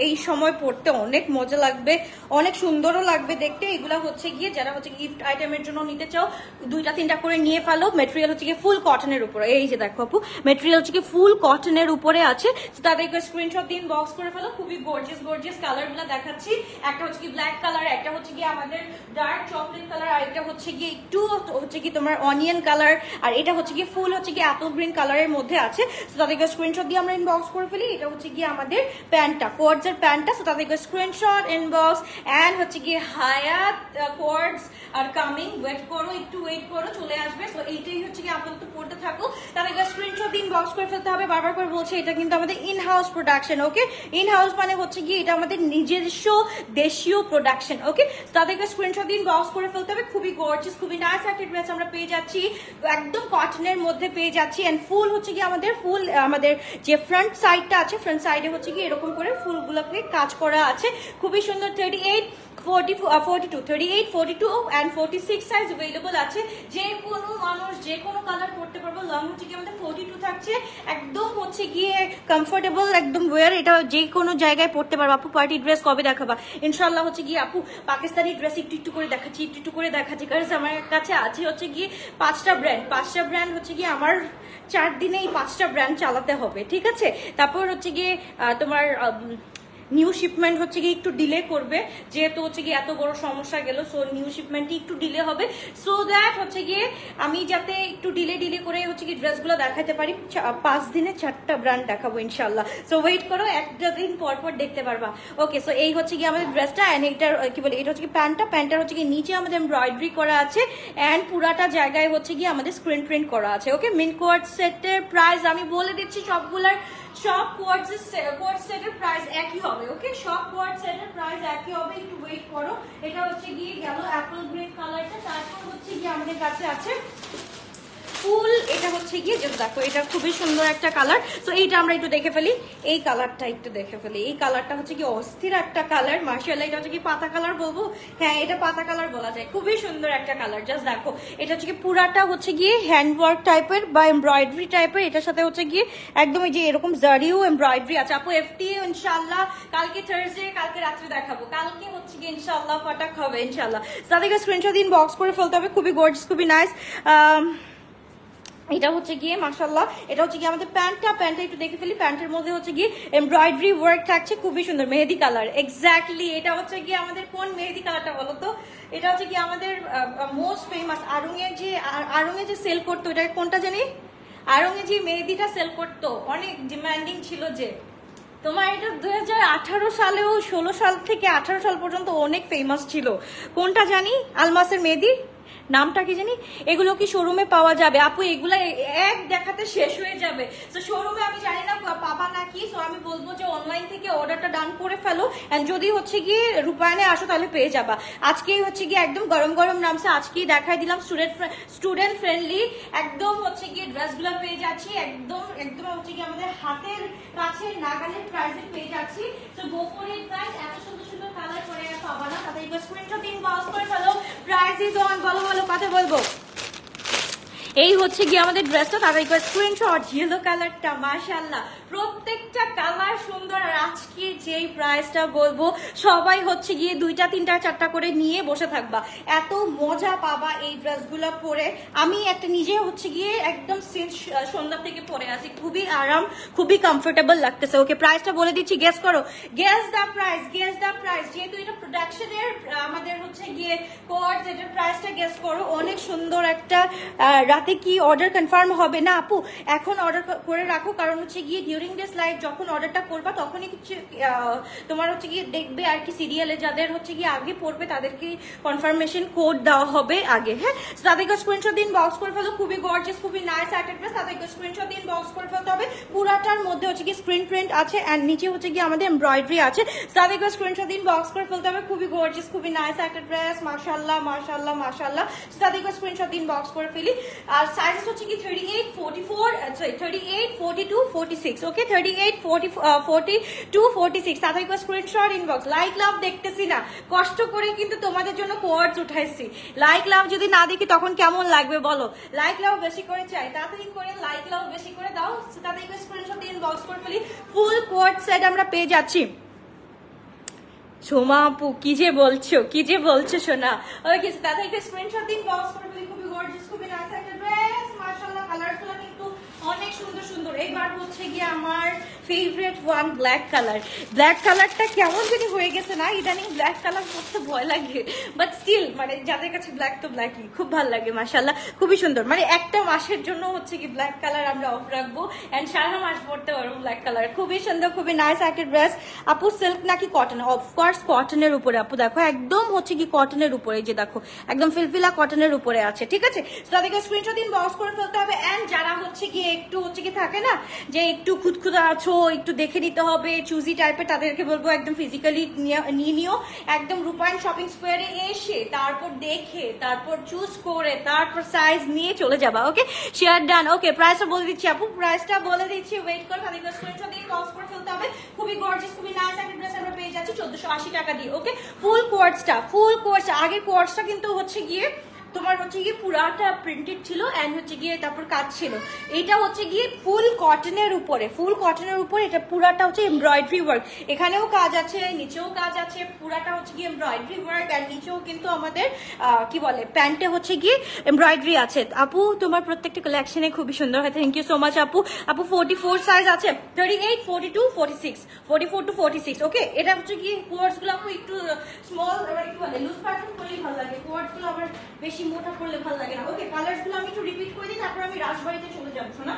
এই সময় পড়তে অনেক মজা লাগবে, অনেক সুন্দরও লাগবে দেখতে। এগুলা হচ্ছে গিয়ে যারা হচ্ছে গিফট আইটেমের জন্য নিতে চাও 2টা 3টা করে নিয়ে ফেলো। মেটেরিয়াল হচ্ছে গিয়ে ফুল কটনের উপরে, এই যে দেখো আপু মেটেরিয়াল হচ্ছে কি ফুল কটনের উপরে আছে। তো তাদেরকে স্ক্রিনশট দিয়ে ইনবক্স করে ফেলো। খুবই গর্জিয়াস গর্জিয়াস কালারগুলো দেখাচ্ছি। একটা হচ্ছে কি ব্ল্যাক কালার, একটা হচ্ছে গিয়ে আমাদের ডার্ক চকলেট কালার, আর এটা হচ্ছে গিয়ে একটু হচ্ছে কি তোমার অনিয়ন কালার, আর এটা হচ্ছে গিয়ে ফুল হচ্ছে গিয়ে অ্যাপল গ্রিন কালারের মধ্যে আছে। তো তাদেরকে স্ক্রিনশট দিয়ে আমরা ইনবক্স করে ফেলি। এটা হচ্ছে গিয়ে আমাদের প্যান্টটা, কোয়ার্ডসের প্যান্টটা। তো তাদেরকে স্ক্রিনশট ইনবক্স অ্যান্ড হচ্ছে গিয়ে হায়াত কোয়ার্ডস আর কামিং, ওয়েট করো, একটু ওয়েট করো, চলে আসবে। তো এইটাই হচ্ছে গিয়ে আপাতত পড়তে থাকো। তাদেরকে স্ক্রিনশট দিয়ে ইনবক্স করে ফেলতে হবে। বারবার করে বলছে এটা কিন্তু আমাদের in house production, okay? In house মানে হচ্ছে গিয়ে এটা আমাদের নিজস্ব দেশীয় প্রোডাকশন, ওকে? তাদেরকে স্ক্রিনশট দিয়ে ইনবক্স করে ফেলতে হবে। খুবই গর্জিয়াস, খুবই নাইস একটা ড্রেস আমরা পেয়ে যাচ্ছি, একদম কটনের মধ্যে পেয়ে যাচ্ছি। এন্ড ফুল হচ্ছে কি আমাদের ফুল আমাদের যে ফ্রন্ট সাইডটা আছে, ফ্রন্ট সাইডে হচ্ছে কি এরকম করে ফুলগুলোকে কাজ করা আছে, খুবই সুন্দর। 38, 42, 38, 42 and 46 সাইজ अवेलेबल আছে। যে কোনো মানুষ যে কোনো কালার পরতে পারবে। লং হচ্ছে কি আমাদের 42 থাকছে, একদম হচ্ছে গিয়ে কমফোর্টেবল, একদম ওয়্যার, এটা যে কোনো জায়গায় পরতে পারবে। আপু পার্টি ড্রেস কবে দেখাবা? ইনশাআল্লাহ হচ্ছে গিয়ে আপু পাকিস্তানি ড্রেস একটু করে দেখাচ্ছি, একটু করে দেখাচ্ছি, কারণ আমার কাছে আছে হচ্ছে গিয়ে 5টা ব্র্যান্ড হচ্ছে গিয়ে আমার 4 দিনে এই 5টা ব্র্যান্ড চালাতে হবে, ঠিক আছে? তারপর হচ্ছে গিয়ে তোমার নিউ শিপমেন্ট হচ্ছে গিয়ে একটু ডিলে করবে, যেহেতু হচ্ছে গিয়ে এত বড় সমস্যা গেল। সো নিউ শিপমেন্টই একটু ডিলে হবে, সো দ্যাট হচ্ছে গিয়ে আমি যাতে একটু ডিলে করে হচ্ছে গিয়ে ড্রেসগুলো দেখাতে পারি। 5 দিনে 4টা ব্র্যান্ড দেখাবো ইনশাল্লাহ। সো ওয়েট করো, একটা দিন পর দেখতে পারবা, ওকে? সো এই হচ্ছে গিয়ে আমাদের ড্রেসটা। অ্যান্ড এটার কি বলে, এটা হচ্ছে কি প্যান্টটার হচ্ছে গিয়ে নিচে আমাদের এমব্রয়ডারি করা আছে, অ্যান্ড পুরাটা জায়গায় হচ্ছে গিয়ে আমাদের স্ক্রিন প্রিন্ট করা আছে, ওকে? মিন কোয়ার্ড সেটের প্রাইস আমি বলে দিচ্ছি, সব কোয়ার্ড সেটের প্রাইস একই হবে, ওকে? সব কোয়ার্ড সেটের প্রাইস একই হবে, একটু ওয়েট করো। এটা হচ্ছে গিয়ে গেল অ্যাপল গ্রিন কালারটা। তারপর হচ্ছে গিয়ে আমাদের কাছে আছে ফুল, এটা হচ্ছে গিয়ে যে দেখো এটা খুবই সুন্দর একটা কালার। তো এইটা আমরা একটু দেখে ফেলি, এই কালারটা একটু দেখে ফেলি। এই কালারটা হচ্ছে কি অস্থির একটা কালার, মাশাআল্লাহ। এটা হচ্ছে কি পাতা কালার বলবো, হ্যাঁ এটা পাতা কালার বলা যায়, খুবই সুন্দর একটা কালার। জাস্ট দেখো এটা হচ্ছে কি পুরাটা হচ্ছে গিয়ে হ্যান্ডওয়ার্ক টাইপের বা এমব্রয়ডারি টাইপের। এটার সাথে হচ্ছে গিয়ে একদম এই যে এরকম জারিও এমব্রয়ডারি আছে। আপু এফটিএ ইনশাআল্লাহ কালকে থার্সডে, কালকে রাত্রে দেখাবো, কালকে হচ্ছে গিয়ে ইনশাআল্লাহ ফাটাক হবে ইনশাআল্লাহ। তাদেরকে স্ক্রিনশট দিন বক্স করে ফেলতে হবে। খুবই গর্জিয়াস, খুবই নাইস। এটা হচ্ছে গিয়ে মাশাআল্লাহ, এটা হচ্ছে গিয়ে আমাদের প্যান্টটা একটু দেখে ফেলি। প্যান্টের মধ্যে হচ্ছে গিয়ে এমব্রয়ডারি ওয়ার্ক থাকছে, খুবই সুন্দর, মেহেদি কালার। এক্স্যাক্টলি এটা হচ্ছে গিয়ে আমাদের কোন মেহেদি কালারটা বলো তো? এটা হচ্ছে গিয়ে আমাদের মোস্ট ফেমাস আড়ঙে যে সেল করতো, এটা কোনটা জানি? আড়ঙে যে মেহেদিটা সেল করতো, অনেক ডিমান্ডিং ছিল যে তোমার। এটা 2018 সালেও 16 সাল থেকে 18 সাল পর্যন্ত অনেক ফেমাস ছিল। কোনটা জানি? আলমাসের মেহেদি, নামটা কি জানি। এগুলো কি শোরুমে পাওয়া যাবে? আপু এগুলা এক দেখাতে শেষ হয়ে যাবে। তো শোরুমে আমি জানি না পাবা নাকি, সো আমি বলবো যে অনলাইন থেকে অর্ডারটা ডান করে ফেলো। এন্ড যদি হচ্ছে গিয়ে রূপায়ণে আসো তাহলে পেয়ে যাবা। আজকেই হচ্ছে গিয়ে একদম গরম গরম নামছে, আজকেই দেখাই দিলাম। স্টুডেন্ট ফ্রেন্ডলি একদম হচ্ছে গিয়ে ড্রেসগুলো পেয়ে যাচ্ছি, একদম হচ্ছে গিয়ে আমাদের হাতের কাছে নাগালের প্রাইসে পেয়ে যাচ্ছি। তো গোপনের প্রাইস এত সুন্দর সুন্দর কালার করে পাবা না। তাদের স্ক্রিনশট দিন পাস করে ফেলো। প্রাইস ইজ অন, ভালো কথা বলবো। এই হচ্ছে গিয়ে আমাদের ড্রেসটা, তাদের স্ক্রিনশট। ইয়েলো কালারটা মাশাআল্লাহ, প্রত্যেকটা কালার সুন্দর। আর আজকে যেই প্রাইসটা বলবো সবাই হচ্ছে গিয়ে 2টা 3টা 4টা করে নিয়ে বসে থাকবা, এত মজা পাবা এই ড্রেসগুলো পরে। আমি একটা নিজে হচ্ছে গিয়ে একদম সিন্স সন্ধ্যা থেকে পরে আছি, খুবই আরাম, খুবই কমফোর্টেবল লাগতেছে। ওকে প্রাইসটা বলে দিচ্ছি, গেস করো, গেস দ্য প্রাইস। যেহেতু এটা প্রোডাকশনের আমাদের হচ্ছে গিয়ে কোয়ার্ডস, এটার প্রাইসটা গেস করো। অনেক সুন্দর একটা, রাতে কি অর্ডার কনফার্ম হবে না আপু? এখন অর্ডার করে রাখো, কারণ হচ্ছে গিয়ে ডিউরিং দিস লাইভ যখন অর্ডারটা করবা তখনই তোমার হচ্ছে গিয়ে দেখবে আর কি সিরিয়ালে যাদের হচ্ছে গিয়ে আগে পড়বে তাদেরকে কনফার্মেশন কোড দেওয়া হবে আগে। হ্যাঁ, তাদেরকে স্ক্রিনশট দিন বক্স করে ফেলো, খুবই গর্জিয়াস খুবই নাইস একটা ড্রেস। তাদেরকে স্ক্রিনশট দিন বক্স করে ফেলতে হবে। পুরাটার মধ্যে হচ্ছে গিয়ে স্ক্রিন প্রিন্ট আছে এন্ড নিচে হচ্ছে গিয়ে আমাদের এমব্রয়ডারি আছে। তাদেরকে স্ক্রিনশট দিন বক্স করে ফেলতে হবে, খুবই গর্জিয়াস খুবই নাইস একটা ড্রেস। মাশাআল্লাহ মাশাআল্লাহ মাশাআল্লাহ। তাদেরকে স্ক্রিনশট দিন বক্স করে ফেলি। আর সাইজ হচ্ছে কি 38 44 সরি 38 42 46 ওকে 38 40 42 46। তাদেরকে স্ক্রিনশট ইনবক্স। লাইক লাভ দেখতেছি না, কষ্ট করে কিন্তু তোমাদের জন্য কোয়ার্ডস উঠাইছি। লাইক লাভ যদি না দেখি তখন কেমন লাগবে বলো? লাইক লাভ বেশি করে চাই, তাড়াতাড়ি করে লাইক লাভ বেশি করে দাও। তাদেরকে স্ক্রিনশট দিন বক্স করে ফেলি। ফুল কোয়ার্ড সেট আমরা পেয়ে যাচ্ছি। সোমা আপু কি যে বলছো সোনা। ওকে, তাদেরকে স্ক্রিনশট দিন বক্স করে ফেলি। খুবই গর্জিয়াস খুবই নাইস একটা ড্রেস। মাশাআল্লাহ কালারগুলো কিন্তু অনেক সুন্দর সুন্দর। এইবার হচ্ছে গিয়ে আমার favourite one black colour. Black কালারটা কেমন জানি হয়ে গেছে না ইদানিং, ব্ল্যাক কালার পরতে ভয় লাগে, বাট স্টিল মানে যাদের কাছে ব্ল্যাক তো ব্ল্যাকই খুব ভালো লাগে। মাশাআল্লাহ খুবই সুন্দর। মানে একটা মাসের জন্য হচ্ছে কি ব্ল্যাক কালার আমরা অফ রাখবো এন্ড সারা মাস পরতে পারবো ব্ল্যাক কালার। খুবই সুন্দর খুবই নাইস একটা ড্রেস। আপু সিল্ক নাকি কটন? অফকোর্স কটনের উপরে আপু, দেখো একদম হচ্ছে কি কটনের উপরে, যে দেখো একদম ফিলফিলা কটনের উপরে আছে। ঠিক আছে, তাদেরকে স্ক্রিনশট দিন বক্স করে ফেলতে হবে। এন্ড যারা হচ্ছে কি একটু হচ্ছে কি থাকে না যে একটু খুদখুদা আছো, একটু দেখে নিতে হবে চুজি টাইপের, তাদেরকে বলবো একদম ফিজিক্যালি নিয়ে নিও। একদম রূপায়ণ শপিং স্কোয়ারে এসে তারপর দেখে তারপর চুজ করে তারপর সাইজ নিয়ে চলে যাবা। ওকে, শেয়ার ডান। ওকে, প্রাইসটা বলে দিচ্ছি আপু, প্রাইসটা বলে দিচ্ছি, ওয়েট করে। তাদেরকে স্ক্রিনশট দিন বক্স করে ফেলতে হবে। খুবই গর্জিয়াস খুবই নাইস একটা ড্রেস আমরা পেয়ে যাচ্ছি 1480 টাকা দিয়ে। ওকে, ফুল কোয়ার্ডসটা আগের কোয়ার্ডসটা কিন্তু হচ্ছে গিয়ে তোমার হচ্ছে গিয়ে পুরাটা প্রিন্টেড ছিল এন্ড হচ্ছে গিয়ে তারপর কাজ ছিল। এটা হচ্ছে গিয়ে ফুল কটনের উপরে এটা পুরাটা হচ্ছে এমব্রয়ডারি ওয়ার্ক। এখানেও কাজ আছে, নিচেও কাজ আছে, পুরাটা হচ্ছে গিয়ে এমব্রয়ডারি ওয়ার্ক এন্ড নিচেও কিন্তু আমাদের কি বলে প্যান্টে হচ্ছে গিয়ে এমব্রয়ডারি আছে। আপু তোমার প্রত্যেকটা কালেকশনে খুবই সুন্দর হয়, থ্যাংক ইউ সো মাচ আপু। আপু 44 সাইজ আছে, 38 42 46 44 to 46। ওকে, এটা হচ্ছে গিয়ে কোয়ার্ডস গুলো আপু একটু স্মল একটু বলে লুজ প্যাটার্ন করলেই ভালো লাগে, কোয়ার্ডস গুলো আবার বেশি মোটা করলে ভালো লাগে না। ওকে, কালারস গুলো আমি একটু রিপিট করে দিই, তারপর আমি রাজবাড়িতে চলে যাবো শোনা।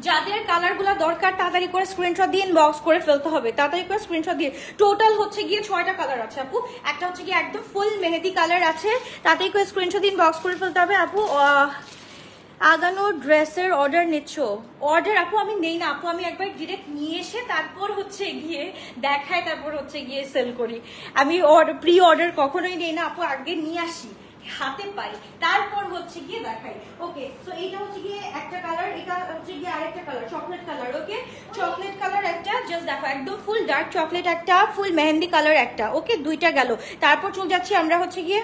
যাদের কালারগুলো দরকার তাড়াতাড়ি করে স্ক্রিনশট দিয়ে ইনবক্স করে ফেলতে হবে, তাড়াতাড়ি করে স্ক্রিনশট দিয়ে। টোটাল হচ্ছে গিয়ে 6টা কালার আছে আপু, একটা হচ্ছে গিয়ে একদম ফুল মেহেদি কালার আছে, তাড়াতাড়ি করে স্ক্রিনশট দিয়ে ইনবক্স করে ফেলতে হবে আপু। আগানো ড্রেসের অর্ডার নিচ্ছ? অর্ডার আপু আমি নেই না আপু, আমি একবার ডিরেক্ট নিয়ে এসে তারপর হচ্ছে গিয়ে দেখাই, তারপর হচ্ছে গিয়ে সেল করি। আমি প্রি অর্ডার কখনোই নেই না আপু, আগে নিয়ে আসি হাতে পাই তারপর হচ্ছে গিয়ে দেখাই। ওকে, সো এইটা হচ্ছে গিয়ে একটা কালার, এটা হচ্ছে গিয়ে আরেকটা কালার চকলেট কালার। ওকে, চকলেট কালার একটা, জাস্ট দেখো একদম ফুল ডার্ক চকলেট একটা, ফুল মেহেন্দি কালার একটা। ওকে, দুইটা গেল। তারপর চলে যাচ্ছি আমরা হচ্ছে গিয়ে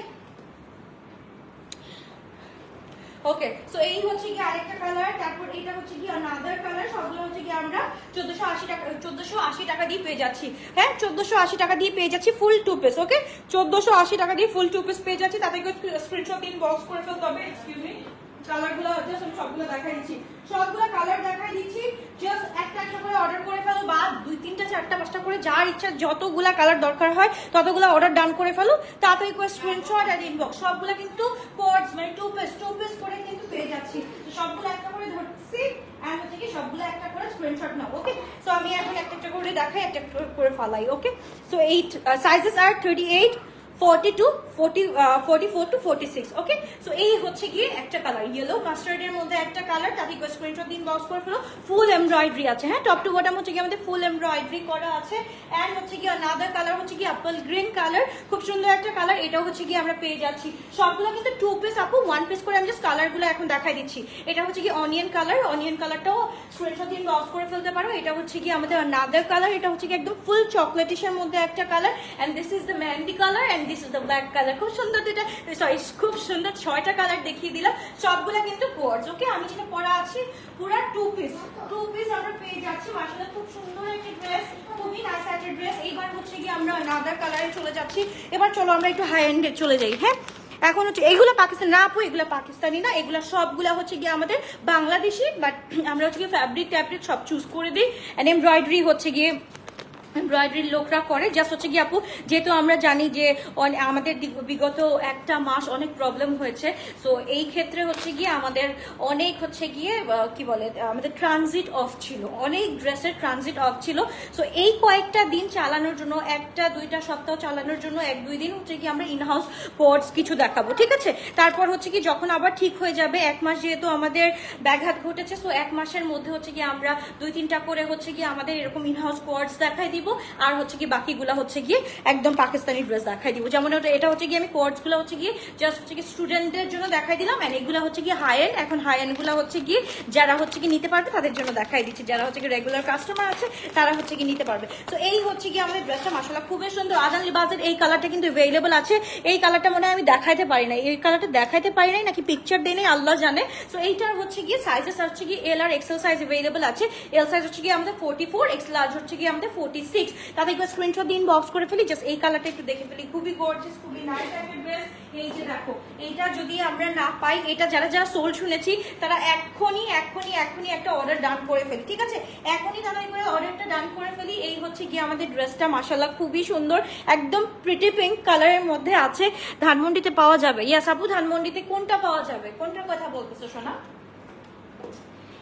ওকে, সো এই হচ্ছে কি আরেকটা কালার, তারপর এটা হচ্ছে কি আনাদার কালার। সবগুলো হচ্ছে কি আমরা 1480 টাকা দিয়ে পেয়ে যাচ্ছি। হ্যাঁ, 1480 টাকা দিয়ে পেয়ে যাচ্ছি ফুল টু পিস। ওকে, 1480 টাকা দিয়ে ফুল টু পিস পেয়ে যাচ্ছি। তাদেরকে স্ক্রিনশট দিন বক্স করে ফেলতে হবে। এক্সকিউজ মি, কালারগুলো জাস্ট আমি সবগুলো দেখাই দিচ্ছি, সবগুলো কালার দেখাই দিচ্ছি। জাস্ট একটা একটা করে অর্ডার করে ফেলো, বা 2 3টা 4টা 5টা করে যার ইচ্ছা যতগুলা কালার দরকার হয় ততগুলো অর্ডার ডান করে ফেলো। তাড়াতাড়ি করে স্ক্রিনশট আর ইনবক্স। সবগুলো কিন্তু কোয়ার্ডস মানে টু পিস করে কিন্তু পেয়ে যাচ্ছি। সবগুলো একটা করে ধরছি এন্ড হচ্ছে কি সবগুলো একটা করে স্ক্রিনশট নাও। ওকে, সো আমি এখন একটা একটা করে দেখাই, একটা করে ফালাই। ওকে, সো 8 সাইজেস আর 38 42 44 to 46। ওকে, সো এই হচ্ছে গিয়ে একটা কালার, ইয়েলো মাস্টার্ডের মধ্যে একটা কালার। তাতে স্ক্রিনশট দিন বক্স করে ফেলো। ফুল এমব্রয়ডারি আছে, হ্যাঁ টপ টু বটম হচ্ছে কি আমাদের ফুল এমব্রয়ডারি করা আছে। এন্ড হচ্ছে কি আনাদার কালার হচ্ছে কি অ্যাপল গ্রিন কালার, খুব সুন্দর একটা কালার। এটাও হচ্ছে কি আমরা পেয়ে যাচ্ছি। সবগুলো কিন্তু 2 পিস আপু, 1 পিস করে আমি জাস্ট কালারগুলো এখন দেখাই দিচ্ছি। এটা হচ্ছে কি অনিয়ন কালার, অনিয়ন কালারটাও স্ক্রিনশট দিন বক্স করে ফেলতে পারো। এটা হচ্ছে কি আমাদের আনাদার কালার, এটা হচ্ছে কি একদম ফুল চকলেটিশের মধ্যে একটা colour. And this is the mehendi colour and this is the black colour. খুব সুন্দর দুটা, সরি খুব সুন্দর 6টা কালার দেখিয়ে দিলাম। সবগুলো কিন্তু কোয়ার্ডস। ওকে, আমি যেটা পরা আছি পুরো 2 পিস আমরা পেয়ে যাচ্ছি। মাশাআল্লাহ খুব সুন্দর একটা ড্রেস, খুবই নাইস একটা ড্রেস। এইবার হচ্ছে কি আমরা আনাদার কালারে চলে যাচ্ছি। এবার চলো আমরা একটু হাই এন্ডে চলে যাই। হ্যাঁ, এখন হচ্ছে এইগুলো পাকিস্তানি না আপু, এগুলো পাকিস্তানি না, এগুলো সবগুলো হচ্ছে গিয়ে আমাদের বাংলাদেশি, বাট আমরা হচ্ছে গিয়ে ফ্যাব্রিক ট্যাব্রিক সব চুজ করে দিই। এন্ড এমব্রয়ডারি হচ্ছে গিয়ে এমব্রয়ডারি লোকরা করে জাস্ট হচ্ছে গিয়ে আপু, যেহেতু আমরা জানি যে আমাদের বিগত একটা মাস অনেক প্রবলেম হয়েছে, সো এই ক্ষেত্রে হচ্ছে গিয়ে আমাদের অনেক হচ্ছে গিয়ে কি বলে আমাদের ট্রানজিট অফ ছিল, অনেক ড্রেসের ট্রানজিট অফ ছিল। সো এই কয়েকটা দিন চালানোর জন্য, একটা দুইটা সপ্তাহ চালানোর জন্য 1-2 দিন হচ্ছে কি আমরা ইনহাউস কোর্স কিছু দেখাবো, ঠিক আছে? তারপর হচ্ছে কি যখন আবার ঠিক হয়ে যাবে, 1 মাস যেহেতু আমাদের ব্যাঘাত ঘটেছে, সো 1 মাসের মধ্যে হচ্ছে কি আমরা 2-3টা করে হচ্ছে কি আমাদের এরকম ইনহাউস কোর্স দেখাই দিব, আর হচ্ছে কি বাকিগুলা হচ্ছে গিয়ে একদম পাকিস্তানি ড্রেস দেখাই দিব। যেমন এটা হচ্ছে গিয়ে আমি কোর্স গুলো হচ্ছে গিয়ে জাস্ট হচ্ছে কি স্টুডেন্টদের জন্য দেখাই দিলাম, এন্ড এগুলো হচ্ছে গিয়ে হাই এন্ড। এখন হাই এন্ড গুলো হচ্ছে গিয়ে যারা হচ্ছে কি নিতে পারবে তাদের জন্য দেখাই দিচ্ছি, যারা হচ্ছে কি রেগুলার কাস্টমার আছে তারা হচ্ছে কি নিতে পারবে। তো এই হচ্ছে কি আমাদের ড্রেসটা মাশাআল্লাহ খুবই সুন্দর। আদান লিবাজের এই কালারটা কিন্তু अवेलेबल আছে। এই কালারটা মনে হয় আমি দেখাইতে পারি না, এই কালারটা দেখাইতে পারি নাই নাকি পিকচার দেই নাই আল্লাহ জানে। সো এইটার হচ্ছে গিয়ে সাইজেস হচ্ছে কি এল আর এক্সেল সাইজ अवेलेबल আছে। এল সাইজ হচ্ছে গিয়ে আমাদের 44, এক্স লার্জ হচ্ছে গিয়ে আমাদের 46। তাদের একবার স্ক্রিনশট দিন বক্স করে ফেলি, জাস্ট এই কালারটা একটু দেখে ফেলি, খুবই গর্জিয়াস, খুবই নাইস একটা ড্রেস। এই যে দেখো, এইটা যদি আমরা না পাই, এটা যারা যারা সোল শুনেছি তারা এখনই একটা অর্ডার ডান করে ফেলি, ঠিক আছে? এখনই তারা একবার অর্ডারটা ডান করে ফেলি। এই হচ্ছে গিয়ে আমাদের ড্রেসটা মাশাআল্লাহ খুবই সুন্দর, একদম প্রিটি পিঙ্ক কালারের মধ্যে আছে। ধানমন্ডিতে পাওয়া যাবে। ইয়াস আপু, ধানমন্ডিতে কোনটা পাওয়া যাবে? কোনটার কথা বলতেছো সোনা?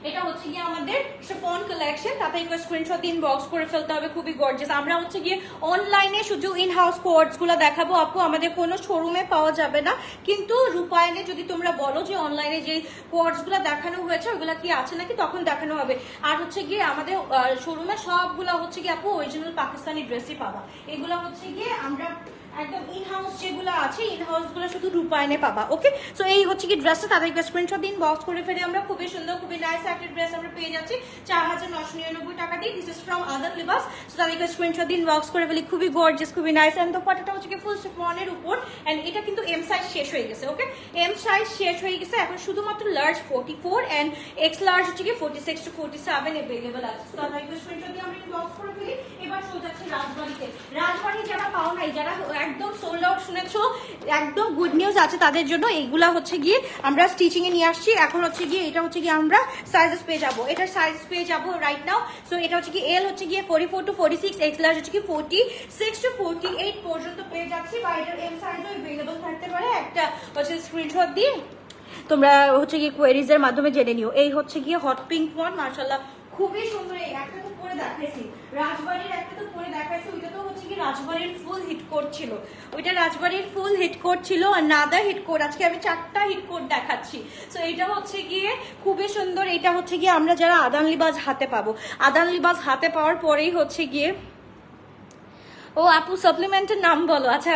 এটা হচ্ছে গিয়ে আমাদের শিফন কালেকশন, তাতে একটু স্ক্রিনশট দিন বক্স করে ফেলতে হবে, খুবই গর্জিয়াস। আমরা হচ্ছে গিয়ে অনলাইনে শুধু ইন হাউস কোর্স গুলো দেখাবো আপু, আমাদের কোনো শোরুমে পাওয়া যাবে না। কিন্তু রূপায়ণে যদি তোমরা বলো যে অনলাইনে যে কোর্স গুলো দেখানো হয়েছে ওগুলা কি আছে নাকি, তখন দেখানো হবে। আর হচ্ছে গিয়ে আমাদের শোরুমে সবগুলা হচ্ছে গিয়ে আপু অরিজিনাল পাকিস্তানি ড্রেসই পাবা। এগুলো হচ্ছে গিয়ে আমরা একদম ইন হাউস যেগুলো আছে, ইন হাউস গুলো শুধু রূপায়ণে পাবা। ওকে, সো এই হচ্ছে কি ড্রেসটা, তাদেরকে স্ক্রিনশট দিন বক্স করে ফেলে আমরা খুবই সুন্দর, খুবই নাইস একটা ড্রেস আমরা পেয়ে যাচ্ছি 4999 টাকা দিয়ে। This is from other Libas. So তাদেরকে স্ক্রিনশট দিন বক্স করে ফেলি, খুবই গর্জিয়াস, খুবই নাইস। এন্ড দোপাট্টাটা হচ্ছে কি ফুল শিফনের উপর, এন্ড এটা কিন্তু এম সাইজ শেষ হয়ে গেছে। ওকে, এম সাইজ শেষ হয়ে গেছে, এখন শুধুমাত্র লার্জ 44 এন্ড এক্স লার্জ হচ্ছে কি 46 to 47 अवेलेबल আছে। সো তাদেরকে স্ক্রিনশট দিয়ে আমরা বক্স করে ফেলি। এবার চলে যাচ্ছে রাজবাড়িতে। রাজবাড়ি যারা পাও নাই, যারা একদম সোল্ড আউট শুনেছো, একদম গুড নিউজ আছে তাদের জন্য। এইগুলা হচ্ছে গিয়ে আমরা স্টিচিং এ নিয়ে আসছি। এখন হচ্ছে গিয়ে এটা হচ্ছে গিয়ে আমরা সাইজেস পেয়ে যাবো, এটার সাইজ পেয়ে যাবো রাইট নাও। সো এটা হচ্ছে কি এল হচ্ছে গিয়ে 44 to 46, এক্স লার্জ হচ্ছে কি 46 to 48 পর্যন্ত পেয়ে যাচ্ছি। বা এটার এম সাইজও अवेलेबल থাকতে পারে। একটা হচ্ছে স্ক্রিনশট দিয়ে তোমরা হচ্ছে গিয়ে কোয়েরিজ এর মাধ্যমে জেনে নিও। এই হচ্ছে গিয়ে হট পিঙ্ক ওয়ান, মাশাআল্লাহ খুবই সুন্দর। এই একটা তো পরে দেখাইছি, রাজবাড়ির একটা তো পরে দেখাইছি, ওইটা তো হচ্ছে কি রাজবাড়ির ফুল হিট কোড ছিল, ওইটা রাজবাড়ির ফুল হিট কোড ছিল। আর নাদা হিট কোড, আজকে আমি 4টা হিট কোড দেখাচ্ছি। সো এটা হচ্ছে গিয়ে খুবই সুন্দর। এটা হচ্ছে গিয়ে আমরা যারা আদান লিবাজ হাতে পাবো, আদান লিবাজ হাতে পাওয়ার পরেই হচ্ছে গিয়ে ও আপু সাপ্লিমেন্টের নাম বলো। আচ্ছা,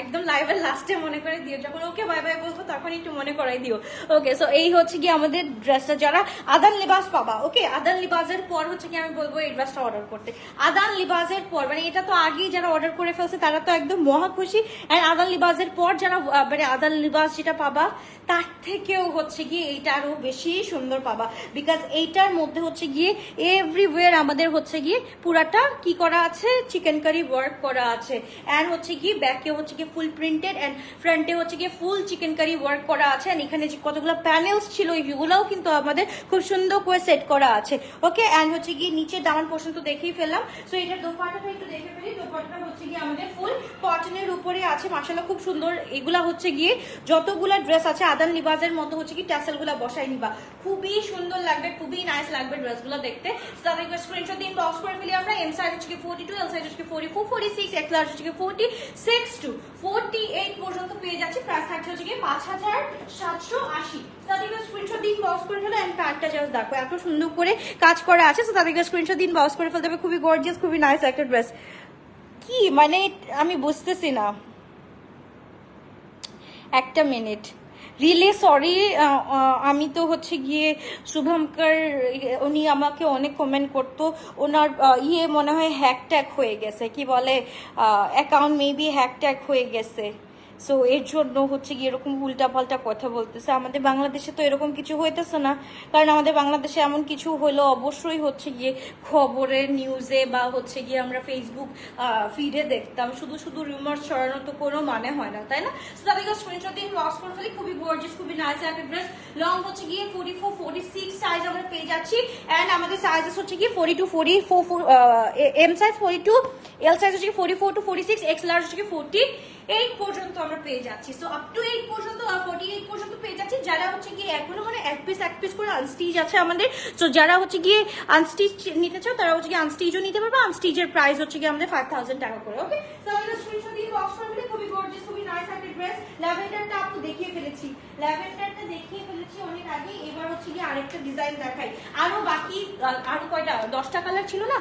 একদম লাইভের লাস্টে মনে করে দিও, যখন ওকে বাই বাই বলবো তখন একটু মনে করাই দিও। ওকে, সো এই হচ্ছে কি আমাদের ড্রেসটা যারা আদান লিবাস পাবা। ওকে, আদান লিবাসের পর হচ্ছে কি আমি বলবো এই ড্রেসটা অর্ডার করতে। আদান লিবাসের পর মানে এটা তো আগেই যারা অর্ডার করে ফেলছে তারা তো একদম মহা খুশি। আর আদান লিবাসের পর যারা মানে আদান লিবাস যেটা পাবা তার থেকেও হচ্ছে গিয়ে এইটা আরো বেশি সুন্দর পাবা। বিকজ এইটার মধ্যে হচ্ছে গিয়ে এভরিওয়্যার আমাদের হচ্ছে গিয়ে পুরাটা কি করা আছে, চিকেন কারি ওয়ার্ক করা আছে। এন্ড হচ্ছে কি ব্যাকে হচ্ছে কি ফুল প্রিন্টেড, এন্ড ফ্রন্টে হচ্ছে কি ফুল চিকেন কারি ওয়ার্ক করা আছে। এন্ড এখানে যে কতগুলো প্যানেলস ছিল এগুলোও কিন্তু আমাদের খুব সুন্দর করে সেট করা আছে। ওকে, এন্ড হচ্ছে কি নিচে দামান পর্যন্ত দেখেই ফেললাম। সো এটার দোপাট্টাটা একটু দেখে ফেলি। দোপাট্টাটা হচ্ছে গিয়ে আমাদের ফুল কটনের উপরে আছে, মাশাআল্লাহ খুব সুন্দর। এগুলা হচ্ছে গিয়ে যতগুলা ড্রেস আছে আদান লিবাজের মতো হচ্ছে কি ট্যাসেল গুলা বসাই নিবা, খুবই সুন্দর লাগবে, খুবই নাইস লাগবে ড্রেসগুলো দেখতে। তাদেরকে স্ক্রিনশট দিন বক্স করে ফেলি আমরা। এম সাইজ হচ্ছে কি 42, এল সাইজ হচ্ছে কি 44, 46, এক্স লার্জ হচ্ছে কি 46 to 48 পর্যন্ত পেয়ে যাচ্ছে। প্রাইস থাকছে হচ্ছে কি 5780। তাদেরকে স্ক্রিনশট দিন বক্স করে ফেলো। এন্ড প্যান্টটা জাস্ট দেখো এত সুন্দর করে কাজ করা আছে। তো তাদেরকে স্ক্রিনশট দিন বক্স করে ফেলতে হবে, খুবই গর্জিয়াস, খুবই নাইস একটা ড্রেস। কি মানে আমি বুঝতেছি না, একটা মিনিট, রিয়েলি সরি। আমি তো হচ্ছে গিয়ে শুভঙ্কর, উনি আমাকে অনেক কমেন্ট করতো, ওনার মনে হয় হ্যাক ট্যাগ হয়ে গেছে, কি বলে অ্যাকাউন্ট মেবি হ্যাক ট্যাগ হয়ে গেছে। সো এর জন্য হচ্ছে গিয়ে এরকম উল্টাপাল্টা কথা বলতেছে। আমাদের বাংলাদেশে তো এরকম কিছু হইতেছে না, কারণ আমাদের বাংলাদেশে এমন কিছু হলো অবশ্যই হচ্ছে গিয়ে খবরে নিউজে বা হচ্ছে গিয়ে আমরা ফেসবুক ফিডে দেখতাম। শুধু শুধু রিউমার ছড়ানো তো কোনো মানে হয় না, তাই না? সো তাদেরকে স্ক্রিনশট দিয়ে লস করে ফেলি। খুবই গর্জিয়াস, খুবই নাইস একটা ড্রেস। লং হচ্ছে গিয়ে 44, 46 সাইজ আমরা পেয়ে যাচ্ছি। অ্যান্ড আমাদের সাইজেস হচ্ছে গিয়ে 42, 44, এম সাইজ 42, এল সাইজ হচ্ছে 44 to 46, এক্স লার্জ হচ্ছে 48 পর্যন্ত আমরা পেয়ে যাচ্ছি। সো আপ টু 8 পর্যন্ত 48 পর্যন্ত পেয়ে যাচ্ছি। যারা হচ্ছে গিয়ে এখনো মানে এক পিস করে আনস্টিচ আছে আমাদের। সো যারা হচ্ছে গিয়ে আনস্টিচ নিতে চাও তারা হচ্ছে গিয়ে আনস্টিচও নিতে পারবে। আনস্টিচের প্রাইস হচ্ছে গিয়ে আমাদের 5000 টাকা করে। ওকে, সো আমরা স্ক্রিনশট দিয়ে বক্স করে ফেলি। খুবই গর্জিয়াস, খুবই নাইস একটা ড্রেস। ল্যাভেন্ডারটা আপু দেখিয়ে ফেলেছি, ল্যাভেন্ডারটা দেখিয়ে ফেলেছি অনেক আগে। এবার হচ্ছে গিয়ে আরেকটা ডিজাইন দেখাই। আরো বাকি আরো কয়টা 10টা কালার ছিল না,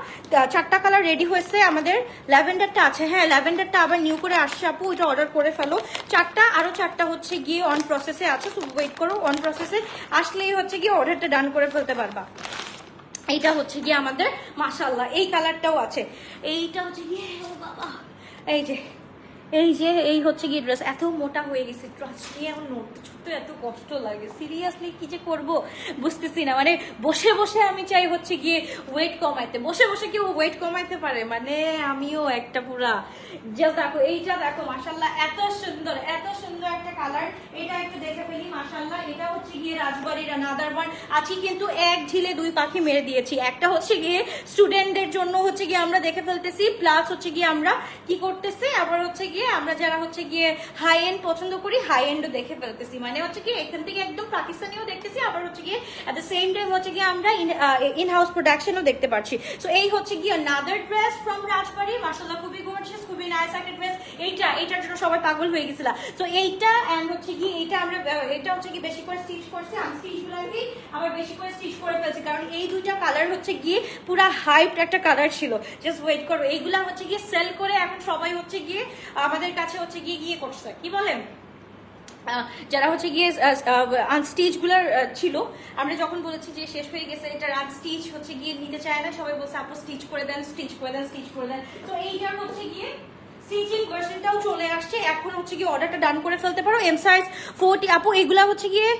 4টা কালার রেডি হয়েছে আমাদের। ল্যাভেন্ডারটা আছে, হ্যাঁ ল্যাভেন্ডারটা আবার নিউ করে আসছে আপু, এটা অর্ডার করে ফেলো। 4টা, আরো 4টা হচ্ছে গিয়ে অন প্রসেসে আছে, তো ওয়েট করো। অন প্রসেসে আসলেই হচ্ছে গিয়ে অর্ডারটা ডান করে ফেলতে পারবা। এইটা হচ্ছে গিয়ে আমাদের মাশাআল্লাহ এই কালারটাও আছে। এইটা হচ্ছে গিয়ে ও বাবা, এই হচ্ছে গিয়ে ড্রেস। এত মোটা হয়ে গেছে, ট্রাস্ট নিয়ে আমার নড়তে ছুটতে এত কষ্ট লাগে। সিরিয়াসলি কি যে করব বুঝতেছি না। মানে বসে বসে আমি চাই হচ্ছে গিয়ে ওয়েট কমাইতে, বসে বসে কেউ ওয়েট কমাইতে পারে? মানে আমিও একটা পুরা জাস্ট দেখো, এইটা দেখো মাশাআল্লাহ এত সুন্দর, এত সুন্দর একটা কালার। এটা একটু দেখে ফেলি মাশাআল্লাহ। এটা হচ্ছে গিয়ে রাজবাড়ির আনাদার ওয়ান আছি, কিন্তু এক ঝিলে দুই পাখি মেরে দিয়েছি। একটা হচ্ছে গিয়ে স্টুডেন্টদের জন্য হচ্ছে গিয়ে আমরা দেখে ফেলতেছি, প্লাস হচ্ছে গিয়ে আমরা কি করতেছি, আবার হচ্ছে গিয়ে আমরা যারা হচ্ছে গিয়ে হাই এন্ড পছন্দ করি হাই এন্ডও দেখে ফেলতেছি। মানে হচ্ছে কি এখান থেকে একদম পাকিস্তানিও দেখতেছি, আবার হচ্ছে গিয়ে এট দ্য সেম টাইম হচ্ছে গিয়ে আমরা ইন হাউস প্রোডাকশনও দেখতে পাচ্ছি। সো এই হচ্ছে গিয়ে another ড্রেস ফ্রম রাজবাড়ি। মাশাআল্লাহ খুবই গর্জিয়াস, খুবই নাইস একটা ড্রেস। এইটার জন্য সবাই পাগল হয়ে গেছিল। সো এইটা এন্ড হচ্ছে গিয়ে এইটা আমরা এটা হচ্ছে কি বেশি করে স্টিচ করছি, আনস্টিচ গুলোকে আবার বেশি করে স্টিচ করে ফেলছি, কারণ এই দুইটা কালার হচ্ছে গিয়ে পুরা হাইপড একটা কালার ছিল। জাস্ট ওয়েট করো, এইগুলা হচ্ছে গিয়ে সেল করে এখন সবাই হচ্ছে গিয়ে আমাদের কাছে হচ্ছে গিয়ে করছে কি বলেন, যারা হচ্ছে গিয়ে আনস্টিচ গুলার ছিল, আমরা যখন বলেছি যে শেষ হয়ে গেছে এটার আনস্টিচ হচ্ছে গিয়ে নিতে চায় না, সবাই বলছে আপু স্টিচ করে দেন, স্টিচ করে দেন, স্টিচ করে দেন। তো এইটার হচ্ছে গিয়ে স্টিচিং ভার্সনটাও চলে আসছে। এখন হচ্ছে গিয়ে অর্ডারটা ডান করে ফেলতে পারো। এম সাইজ 40 আপু এগুলা হচ্ছে গিয়ে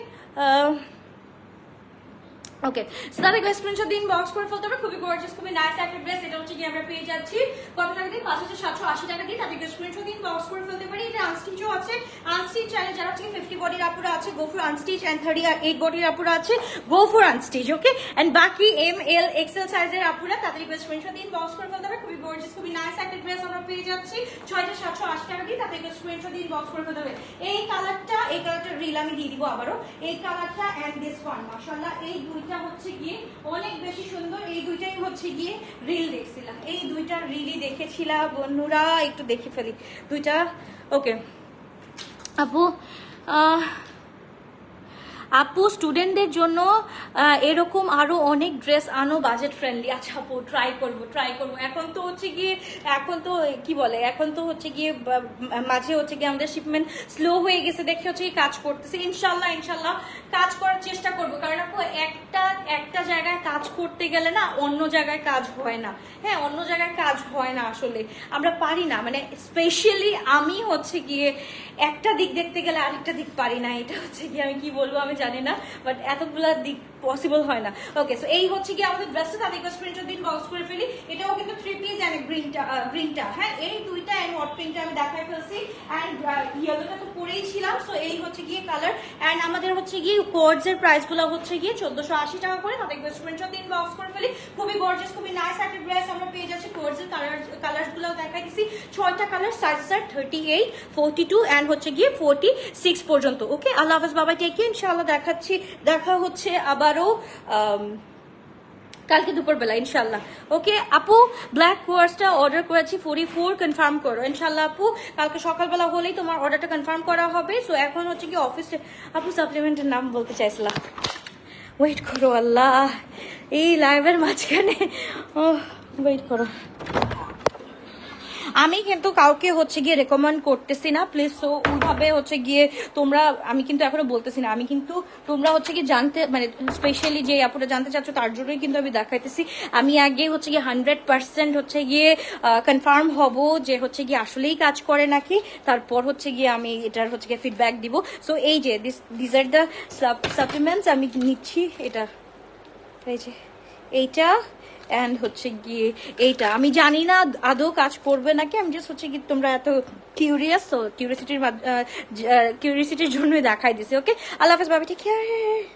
ওকে, সো তাহলে স্ক্রিনশট দিন বক্স করে ফেলতে হবে। খুবই গর্জিয়াস, খুবই নাইস একটা ড্রেস। এটা হচ্ছে কি আমরা পেয়ে যাচ্ছি কত টাকা দিয়ে, 5780 টাকা দিয়ে। তাদেরকে স্ক্রিনশট দিন বক্স করে ফেলতে পারি। এটা আনস্টিচও আছে, আনস্টিচ চাইলে যারা হচ্ছে 50 বডির আপুরা আছে গো ফর আনস্টিচ, এন্ড 38 বডির আপুরা আছে go for unstitch. Okay, and বাকি এম এল এক্সেল সাইজের আপুরা তাদেরকে স্ক্রিনশট দিন বক্স করে ফেলতে হবে। খুবই গর্জিয়াস, খুবই নাইস একটা ড্রেস আমরা পেয়ে যাচ্ছি 6780 টাকা দিয়ে। তাদেরকে স্ক্রিনশট দিন বক্স করে ফেলতে হবে। এই কালারটা রিল আমি দিয়ে দিব আবারও। এই কালারটা এন্ড দিস ওয়ান মাশাআল্লাহ, এই দুইটা হচ্ছে গিয়ে অনেক বেশি সুন্দর। এই দুইটাই হচ্ছে গিয়ে রিল দেখছিলাম, এই দুইটা রিলই দেখেছিলাম বন্ধুরা। একটু দেখে ফেলি দুইটা। ওকে আপু, আপু স্টুডেন্টদের জন্য এরকম আরো অনেক ড্রেস আনো বাজেট ফ্রেন্ডলি। আচ্ছা আপু ট্রাই করবো। এখন তো হচ্ছে গিয়ে এখন তো হচ্ছে গিয়ে মাঝে হচ্ছে গিয়ে আমাদের শিপমেন্ট স্লো হয়ে গেছে দেখে হচ্ছে কাজ করতেছে। ইনশাল্লাহ কাজ করার চেষ্টা করবো, কারণ আপু একটা জায়গায় কাজ করতে গেলে না অন্য জায়গায় কাজ হয় না। হ্যাঁ, অন্য জায়গায় কাজ হয় না, আসলে আমরা পারি না। মানে স্পেশালি আমি হচ্ছে গিয়ে একটা দিক দেখতে গেলে আরেকটা দিক পারি না। এটা হচ্ছে গিয়ে আমি কি বলবো আমি জানি না, বাট এতগুলা দিক পসিবল হয় না। ওকে, সো এই হচ্ছে গিয়ে আমাদের ড্রেসটা। তাদেরকে স্ক্রিনশট দিন বক্স করে ফেলি। এটাও কিন্তু 3 পিস এন্ড গ্রিনটা হ্যাঁ, এই দুইটা এন্ড হট পিঙ্কটা আমি দেখাই ফেলছি, এন্ড ইয়েলোটা তো পরেই ছিলাম। সো এই হচ্ছে গিয়ে কালার। এন্ড আমাদের হচ্ছে গিয়ে কোর্ডস এর প্রাইস গুলো হচ্ছে গিয়ে 1480 টাকা করে। তাদেরকে স্ক্রিনশট দিন বক্স করে ফেলি। খুবই গর্জিয়াস, খুবই নাইস একটা ড্রেস আমরা পেয়ে যাচ্ছি। কোর্ডস এর কালার গুলো দেখাই দিছি, 6টা কালার, সাইজ 38, 42 এন্ড হচ্ছে গিয়ে 46 পর্যন্ত। ওকে, আল্লাহ হাফেজ, বাবা টেক কেয়ার। ইনশাআল্লাহ দেখা হচ্ছে আবারও কালকে দুপুরবেলা ইনশাল্লাহ। ওকে আপু, ব্ল্যাক কোয়ার্সটা অর্ডার করেছি 44 কনফার্ম করো ইনশাল্লাহ। আপু কালকে সকালবেলা হলেই তোমার অর্ডারটা কনফার্ম করা হবে। সো এখন হচ্ছে কি অফিসে আপু সাপ্লিমেন্টের নাম বলতে চাইছিলাম, ওয়েট করো আল্লাহ, এই লাইভের মাঝখানে ওয়েট করো। আমি কিন্তু কাউকে হচ্ছে গিয়ে রেকমেন্ড করতেছি না প্লিজ। সো ওইভাবে হচ্ছে গিয়ে তোমরা, আমি কিন্তু এখনো বলতেছি না, আমি কিন্তু তোমরা হচ্ছে কি জানতে মানে স্পেশালি যে আপুটা জানতে চাচ্ছ তার জন্যই কিন্তু আমি দেখাইতেছি। আমি আগে হচ্ছে গিয়ে 100% হচ্ছে গিয়ে কনফার্ম হব যে হচ্ছে গিয়ে আসলেই কাজ করে নাকি, তারপর হচ্ছে গিয়ে আমি এটার হচ্ছে গিয়ে ফিডব্যাক দিব। সো এই যে দিস আর দ্য সাপ্লিমেন্টস আমি নিচ্ছি, এটা এই যে এইটা অ্যান্ড হচ্ছে গিয়ে এইটা। আমি জানি না আদৌ কাজ করবে নাকি, আমি জাস্ট হচ্ছে কি তোমরা এত কিউরিয়াস, তো কিউরিয়াসিটির জন্যই দেখাই দিছি। ওকে, আল্লাহ হাফেজ, বাবা, টেক কেয়ার।